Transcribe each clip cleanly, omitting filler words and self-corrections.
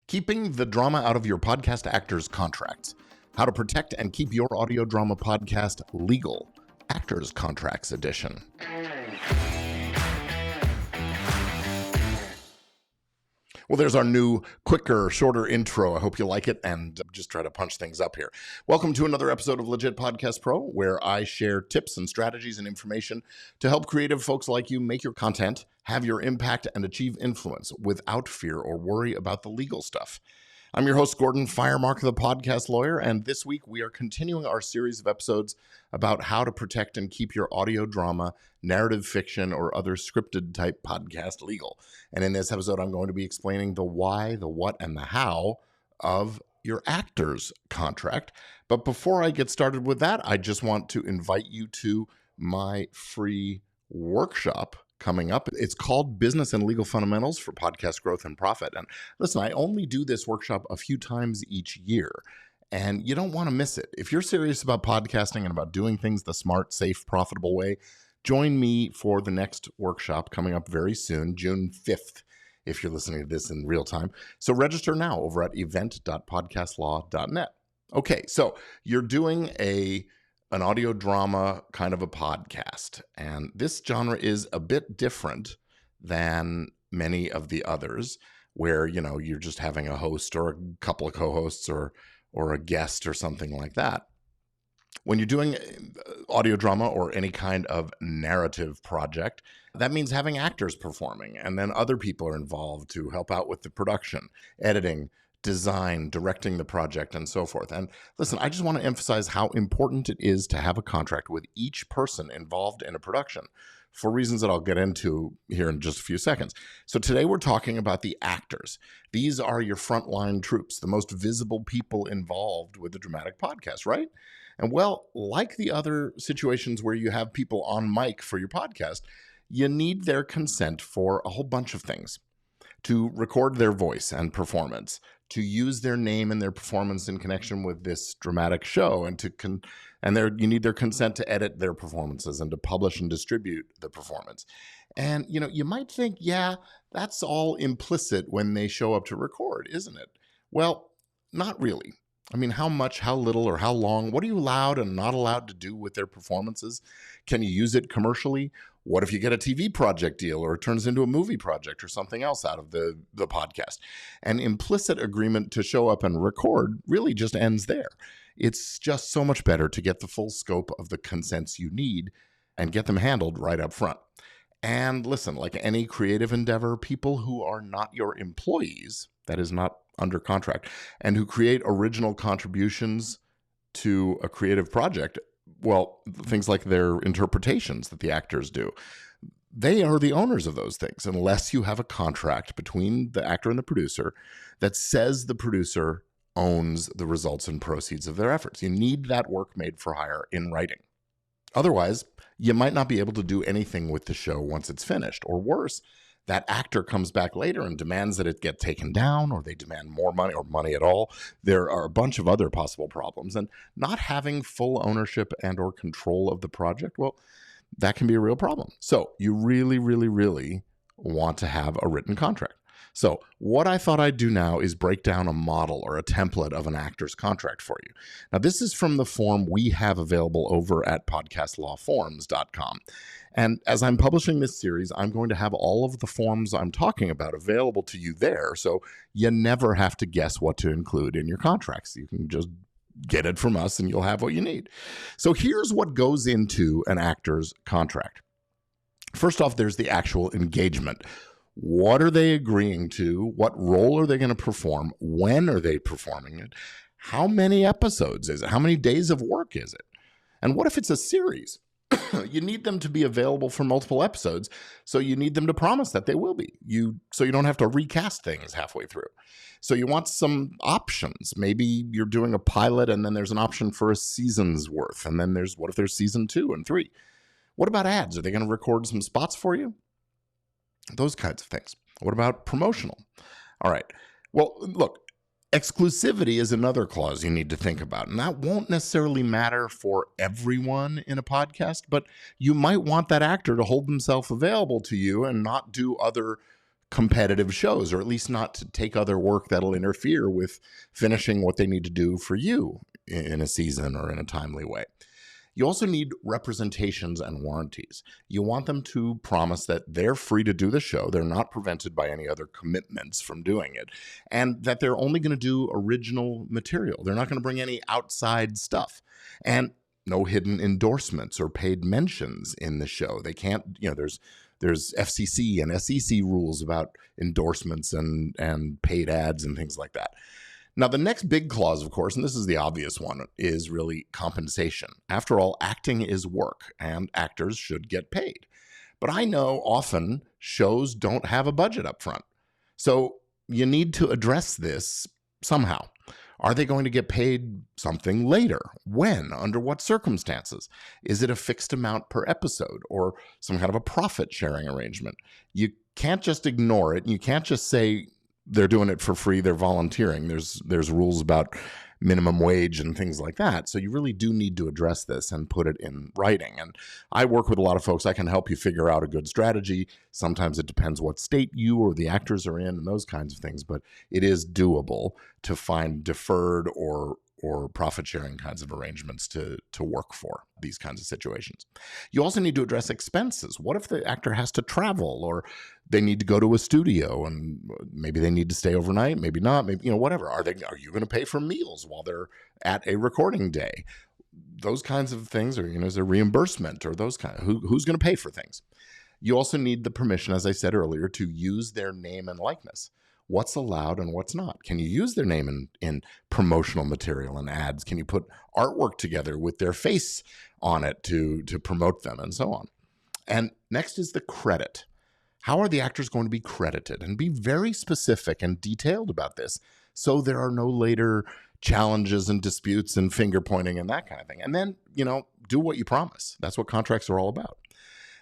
Keeping the drama out of your podcast actors' contracts. How to protect and keep your audio drama podcast legal. Actors Contracts Edition. Well, there's our new, quicker, shorter intro. I hope you like it and just try to punch things up here. Welcome to another episode of Legit Podcast Pro, where I share tips and strategies and information to help creative folks like you make your content, have your impact, and achieve influence without fear or worry about the legal stuff. I'm your host, Gordon Firemark, the podcast lawyer, and this week we are continuing our series of episodes about how to protect and keep your audio drama, narrative fiction, or other scripted type podcast legal. And in this episode, I'm going to be explaining the why, the what, and the how of your actor's contract. But before I get started with that, I just want to invite you to my free workshop coming up. It's called Business and Legal Fundamentals for Podcast Growth and Profit. And listen, I only do this workshop a few times each year, and you don't want to miss it. If you're serious about podcasting and about doing things the smart, safe, profitable way, join me for the next workshop coming up very soon, June 5th, if you're listening to this in real time. So register now over at event.podcastlaw.net. Okay, so you're doing an audio drama kind of a podcast. And this genre is a bit different than many of the others where, you're just having a host or a couple of co-hosts or a guest or something like that. When you're doing audio drama or any kind of narrative project, that means having actors performing, and then other people are involved to help out with the production, editing, design, directing the project, and so forth. And listen, I just want to emphasize how important it is to have a contract with each person involved in a production for reasons that I'll get into here in just a few seconds. So today we're talking about the actors. These are your frontline troops, the most visible people involved with a dramatic podcast, right? And well, like the other situations where you have people on mic for your podcast, you need their consent for a whole bunch of things. To record their voice and performance, to use their name and their performance in connection with this dramatic show, and you need their consent to edit their performances and to publish and distribute the performance. And you might think, yeah, that's all implicit when they show up to record, isn't it? Well, not really. I mean, how much, how little, or how long? What are you allowed and not allowed to do with their performances? Can you use it commercially? What if you get a TV project deal or it turns into a movie project or something else out of the podcast? An implicit agreement to show up and record really just ends there. It's just so much better to get the full scope of the consents you need and get them handled right up front. And listen, like any creative endeavor, people who are not your employees, that is not under contract, and who create original contributions to a creative project, well, things like their interpretations that the actors do, they are the owners of those things, unless you have a contract between the actor and the producer that says the producer owns the results and proceeds of their efforts. You need that work made for hire in writing. Otherwise, you might not be able to do anything with the show once it's finished, or worse, that actor comes back later and demands that it get taken down, or they demand more money or money at all. There are a bunch of other possible problems. And not having full ownership and or control of the project, well, that can be a real problem. So you really, really, really want to have a written contract. So what I thought I'd do now is break down a model or a template of an actor's contract for you. Now, this is from the form we have available over at podcastlawforms.com. And as I'm publishing this series, I'm going to have all of the forms I'm talking about available to you there, so you never have to guess what to include in your contracts. You can just get it from us and you'll have what you need. So here's what goes into an actor's contract. First off, there's the actual engagement. What are they agreeing to? What role are they going to perform? When are they performing it? How many episodes is it? How many days of work is it? And what if it's a series? You need them to be available for multiple episodes, so you need them to promise that they will be. So you don't have to recast things halfway through. So you want some options. Maybe you're doing a pilot and then there's an option for a season's worth. And then what if there's season 2 and 3? What about ads? Are they going to record some spots for you? Those kinds of things. What about promotional? All right. Well, look, exclusivity is another clause you need to think about, and that won't necessarily matter for everyone in a podcast, but you might want that actor to hold themselves available to you and not do other competitive shows, or at least not to take other work that'll interfere with finishing what they need to do for you in a season or in a timely way. You also need representations and warranties. You want them to promise that they're free to do the show, they're not prevented by any other commitments from doing it, and that they're only going to do original material. They're not going to bring any outside stuff. And no hidden endorsements or paid mentions in the show. They can't, there's FCC and SEC rules about endorsements and paid ads and things like that. Now, the next big clause, of course, and this is the obvious one, is really compensation. After all, acting is work, and actors should get paid. But I know often shows don't have a budget up front. So you need to address this somehow. Are they going to get paid something later? When? Under what circumstances? Is it a fixed amount per episode or some kind of a profit-sharing arrangement? You can't just ignore it. You can't just say, they're doing it for free, they're volunteering. There's rules about minimum wage and things like that. So you really do need to address this and put it in writing. And I work with a lot of folks. I can help you figure out a good strategy. Sometimes it depends what state you or the actors are in and those kinds of things, but it is doable to find deferred or profit-sharing kinds of arrangements to work for these kinds of situations. You also need to address expenses. What if the actor has to travel, or they need to go to a studio and maybe they need to stay overnight, maybe not, maybe, whatever. Are you going to pay for meals while they're at a recording day? Those kinds of things, or, is there reimbursement or those kind of, who's going to pay for things? You also need the permission, as I said earlier, to use their name and likeness. What's allowed and what's not? Can you use their name in promotional material and ads? Can you put artwork together with their face on it to promote them and so on? And next is the credit. How are the actors going to be credited? And be very specific and detailed about this so there are no later challenges and disputes and finger pointing and that kind of thing. And then, do what you promise. That's what contracts are all about.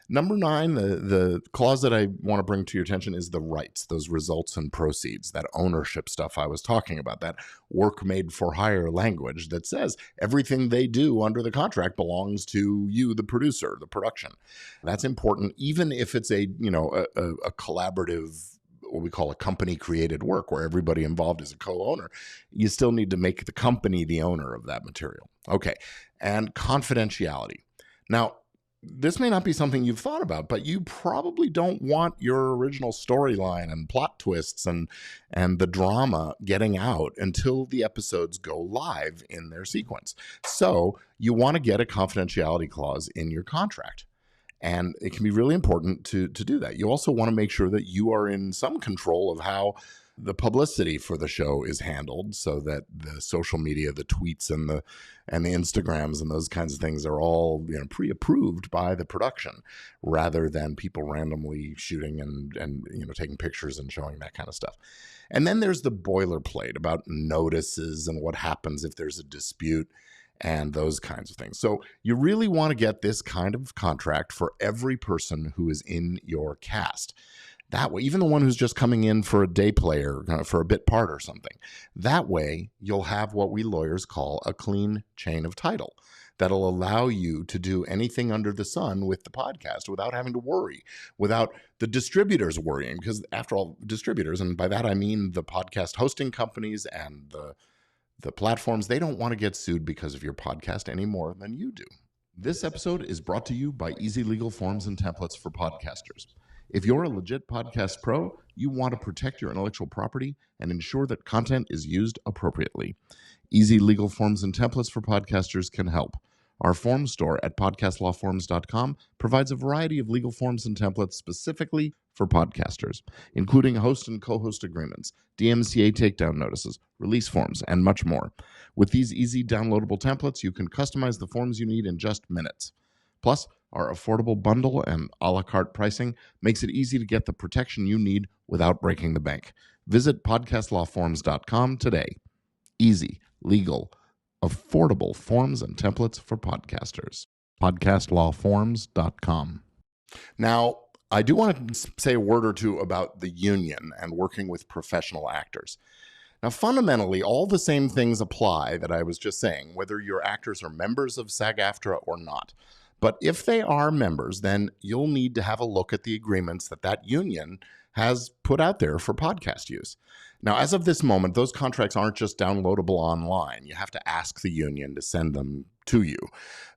Number 9, the clause that I want to bring to your attention is the rights, those results and proceeds, that ownership stuff I was talking about, that work made for hire language that says everything they do under the contract belongs to you, the producer, the production. That's important, even if it's a collaborative, what we call a company created work, where everybody involved is a co-owner. You still need to make the company the owner of that material. Okay. And confidentiality. Now, this may not be something you've thought about, but you probably don't want your original storyline and plot twists and the drama getting out until the episodes go live in their sequence. So you want to get a confidentiality clause in your contract. And it can be really important to do that. You also want to make sure that you are in some control of how the publicity for the show is handled, so that the social media, the tweets and the Instagrams and those kinds of things are all pre-approved by the production, rather than people randomly shooting and taking pictures and showing that kind of stuff. And then there's the boilerplate about notices and what happens if there's a dispute and those kinds of things. So you really want to get this kind of contract for every person who is in your cast. That way, even the one who's just coming in for a day player, for a bit part or something, that way you'll have what we lawyers call a clean chain of title that'll allow you to do anything under the sun with the podcast without having to worry, without the distributors worrying. Because after all, distributors, and by that I mean the podcast hosting companies and the platforms, they don't want to get sued because of your podcast any more than you do. This episode is brought to you by Easy Legal Forms and Templates for Podcasters. If you're a legit podcast pro, you want to protect your intellectual property and ensure that content is used appropriately. Easy Legal Forms and Templates for Podcasters can help. Our form store at podcastlawforms.com provides a variety of legal forms and templates specifically for podcasters, including host and co-host agreements, DMCA takedown notices, release forms, and much more. With these easy downloadable templates, you can customize the forms you need in just minutes. Plus, our affordable bundle and a la carte pricing makes it easy to get the protection you need without breaking the bank. Visit podcastlawforms.com today. Easy, legal, affordable forms and templates for podcasters. Podcastlawforms.com. Now, I do want to say a word or two about the union and working with professional actors. Now, fundamentally, all the same things apply that I was just saying, whether your actors are members of SAG-AFTRA or not. But if they are members, then you'll need to have a look at the agreements that union has put out there for podcast use. Now, as of this moment, those contracts aren't just downloadable online. You have to ask the union to send them to you.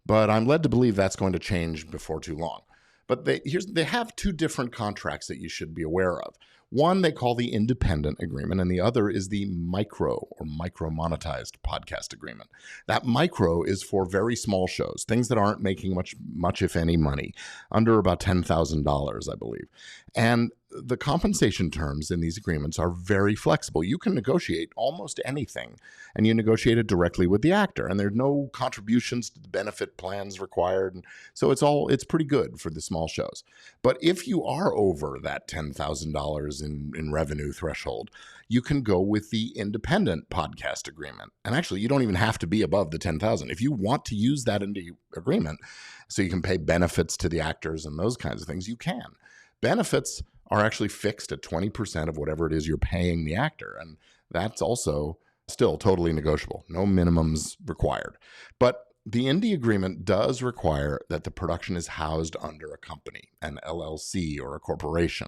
But I'm led to believe that's going to change before too long. But they have two different contracts that you should be aware of. One they call the independent agreement, and the other is the micro monetized podcast agreement. That micro is for very small shows, things that aren't making much if any money, under about $10,000, I believe. And the compensation terms in these agreements are very flexible. You can negotiate almost anything, and you negotiate it directly with the actor, and there are no contributions to the benefit plans required. And so it's pretty good for the small shows. But if you are over that $10,000 in revenue threshold, you can go with the independent podcast agreement. And actually, you don't even have to be above the 10,000. If you want to use that in the agreement so you can pay benefits to the actors and those kinds of things, you can. Benefits are actually fixed at 20% of whatever it is you're paying the actor. And that's also still totally negotiable. No minimums required. But the indie agreement does require that the production is housed under a company, an LLC or a corporation.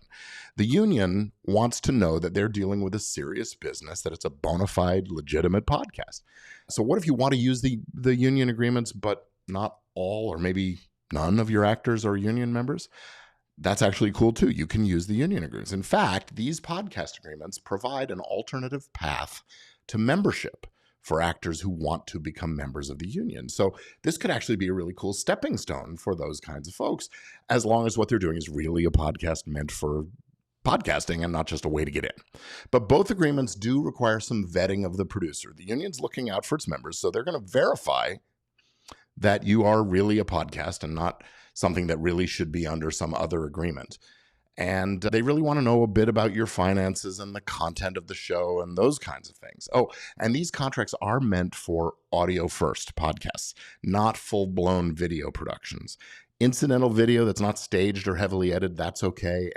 The union wants to know that they're dealing with a serious business, that it's a bona fide, legitimate podcast. So what if you want to use the union agreements, but not all or maybe none of your actors are union members? That's actually cool too. You can use the union agreements. In fact, these podcast agreements provide an alternative path to membership for actors who want to become members of the union. So this could actually be a really cool stepping stone for those kinds of folks, as long as what they're doing is really a podcast meant for podcasting and not just a way to get in. But both agreements do require some vetting of the producer. The union's looking out for its members, so they're going to verify that you are really a podcast and not something that really should be under some other agreement. And they really want to know a bit about your finances and the content of the show and those kinds of things. Oh, and these contracts are meant for audio first podcasts, not full-blown video productions. Incidental video that's not staged or heavily edited, that's okay.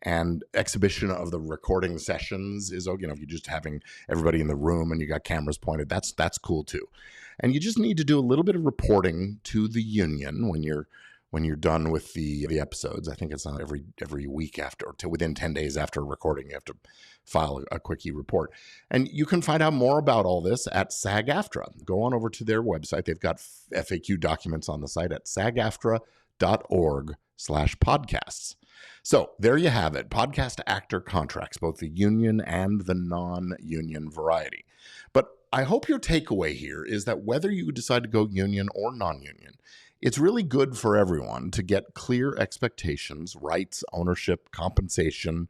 And exhibition of the recording sessions is, if you're just having everybody in the room and you got cameras pointed, that's cool too. And you just need to do a little bit of reporting to the union when you're done with the episodes. I think it's not every week after, or within 10 days after recording, you have to file a quickie report. And you can find out more about all this at SAG-AFTRA. Go on over to their website. They've got FAQ documents on the site at sagaftra.org/podcasts. So there you have it, podcast actor contracts, both the union and the non-union variety. But I hope your takeaway here is that whether you decide to go union or non-union, it's really good for everyone to get clear expectations, rights, ownership, compensation,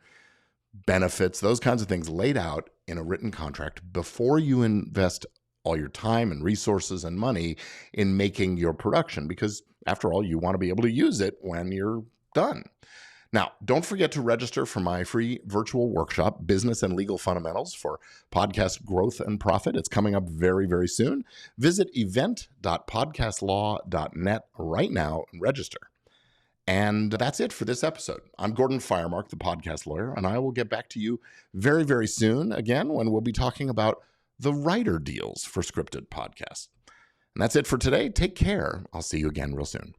benefits, those kinds of things laid out in a written contract before you invest all your time and resources and money in making your production, because after all, you want to be able to use it when you're done. Now, don't forget to register for my free virtual workshop, Business and Legal Fundamentals for Podcast Growth and Profit. It's coming up very, very soon. Visit event.podcastlaw.net right now and register. And that's it for this episode. I'm Gordon Firemark, the podcast lawyer, and I will get back to you very, very soon again when we'll be talking about the writer deals for scripted podcasts. And that's it for today. Take care. I'll see you again real soon.